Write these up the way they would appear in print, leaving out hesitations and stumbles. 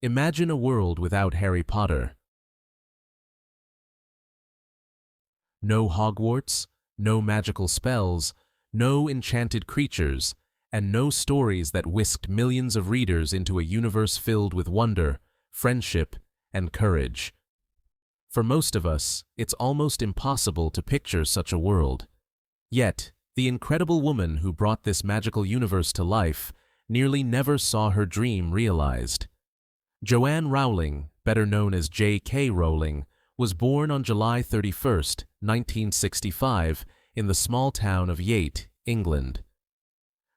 Imagine a world without Harry Potter. No Hogwarts, no magical spells, no enchanted creatures, and no stories that whisked millions of readers into a universe filled with wonder, friendship, and courage. For most of us, it's almost impossible to picture such a world. Yet, the incredible woman who brought this magical universe to life nearly never saw her dream realized. Joanne Rowling, better known as J.K. Rowling, was born on July 31, 1965, in the small town of Yate, England.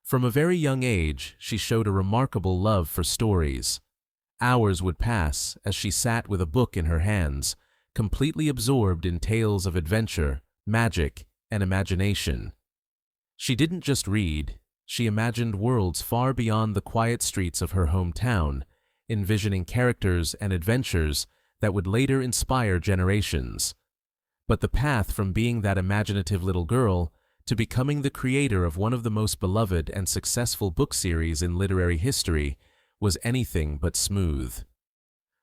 From a very young age, she showed a remarkable love for stories. Hours would pass as she sat with a book in her hands, completely absorbed in tales of adventure, magic, and imagination. She didn't just read, she imagined worlds far beyond the quiet streets of her hometown, envisioning characters and adventures that would later inspire generations. But the path from being that imaginative little girl to becoming the creator of one of the most beloved and successful book series in literary history was anything but smooth.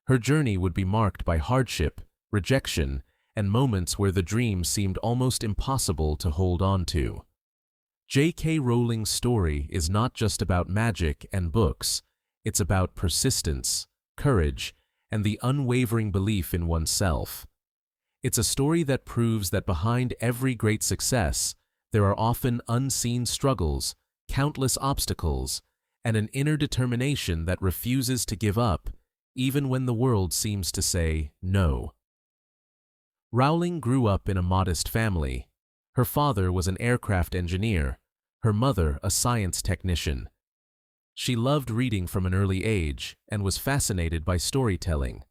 Her journey would be marked by hardship, rejection, and moments where the dream seemed almost impossible to hold on to. J.K. Rowling's story is not just about magic and books, it's about persistence, courage, and the unwavering belief in oneself. It's a story that proves that behind every great success, there are often unseen struggles, countless obstacles, and an inner determination that refuses to give up, even when the world seems to say no. Rowling grew up in a modest family. Her father was an aircraft engineer, her mother a science technician. She loved reading from an early age and was fascinated by storytelling.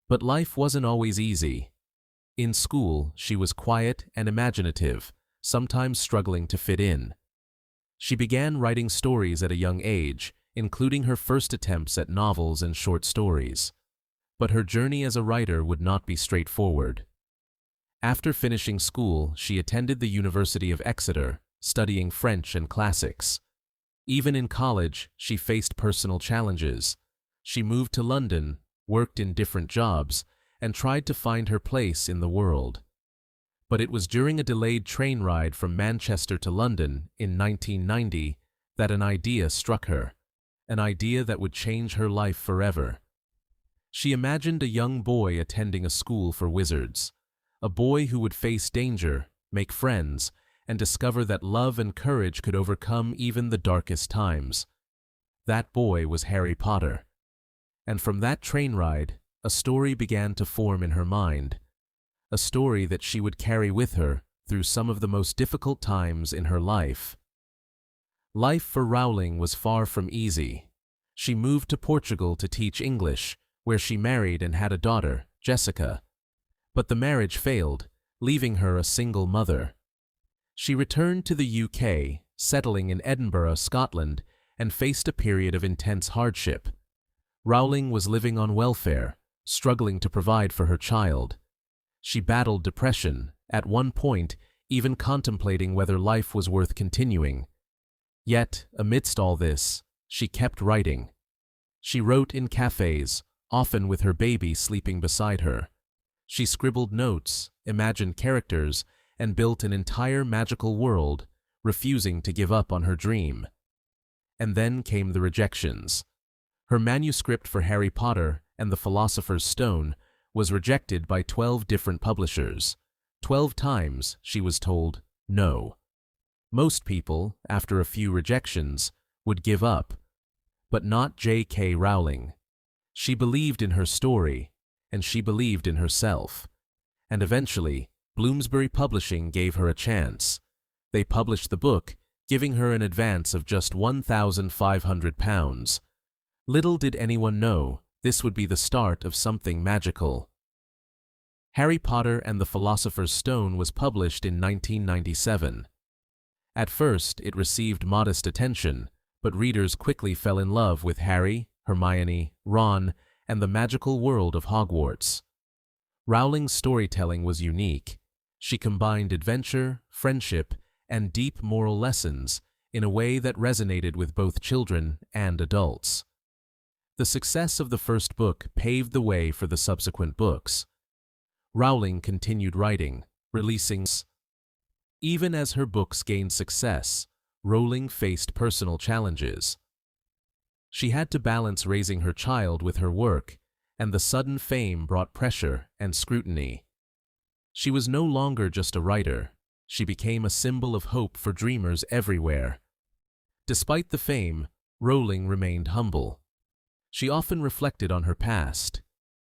But life wasn't always easy. In school, she was quiet and imaginative, sometimes struggling to fit in. She began writing stories at a young age, including her first attempts at novels and short stories. But her journey as a writer would not be straightforward. After finishing school, she attended the University of Exeter, studying French and classics. Even in college, she faced personal challenges. She moved to London, worked in different jobs, and tried to find her place in the world. But it was during a delayed train ride from Manchester to London in 1990 that an idea struck her, an idea that would change her life forever. She imagined a young boy attending a school for wizards, a boy who would face danger, make friends, and discover that love and courage could overcome even the darkest times. That boy was Harry Potter. And from that train ride, a story began to form in her mind, a story that she would carry with her through some of the most difficult times in her life. Life for Rowling was far from easy. She moved to Portugal to teach English, where she married and had a daughter, Jessica. But the marriage failed, leaving her a single mother. She returned to the UK, settling in Edinburgh, Scotland, and faced a period of intense hardship. Rowling was living on welfare, struggling to provide for her child. She battled depression, at one point even contemplating whether life was worth continuing. Yet, amidst all this, she kept writing. She wrote in cafes, often with her baby sleeping beside her. She scribbled notes, imagined characters, and built an entire magical world, refusing to give up on her dream. And then came the rejections. Her manuscript for Harry Potter and the Philosopher's Stone was rejected by 12 different publishers. 12 times she was told no. Most people, after a few rejections, would give up. But not J.K. Rowling. She believed in her story, and she believed in herself. And eventually, Bloomsbury Publishing gave her a chance. They published the book, giving her an advance of just £1,500. Little did anyone know this would be the start of something magical. Harry Potter and the Philosopher's Stone was published in 1997. At first, it received modest attention, but readers quickly fell in love with Harry, Hermione, Ron, and the magical world of Hogwarts. Rowling's storytelling was unique. She combined adventure, friendship, and deep moral lessons in a way that resonated with both children and adults. The success of the first book paved the way for the subsequent books. Rowling continued writing, releasing. Even as her books gained success, Rowling faced personal challenges. She had to balance raising her child with her work, and the sudden fame brought pressure and scrutiny. She was no longer just a writer. She became a symbol of hope for dreamers everywhere. Despite the fame, Rowling remained humble. She often reflected on her past,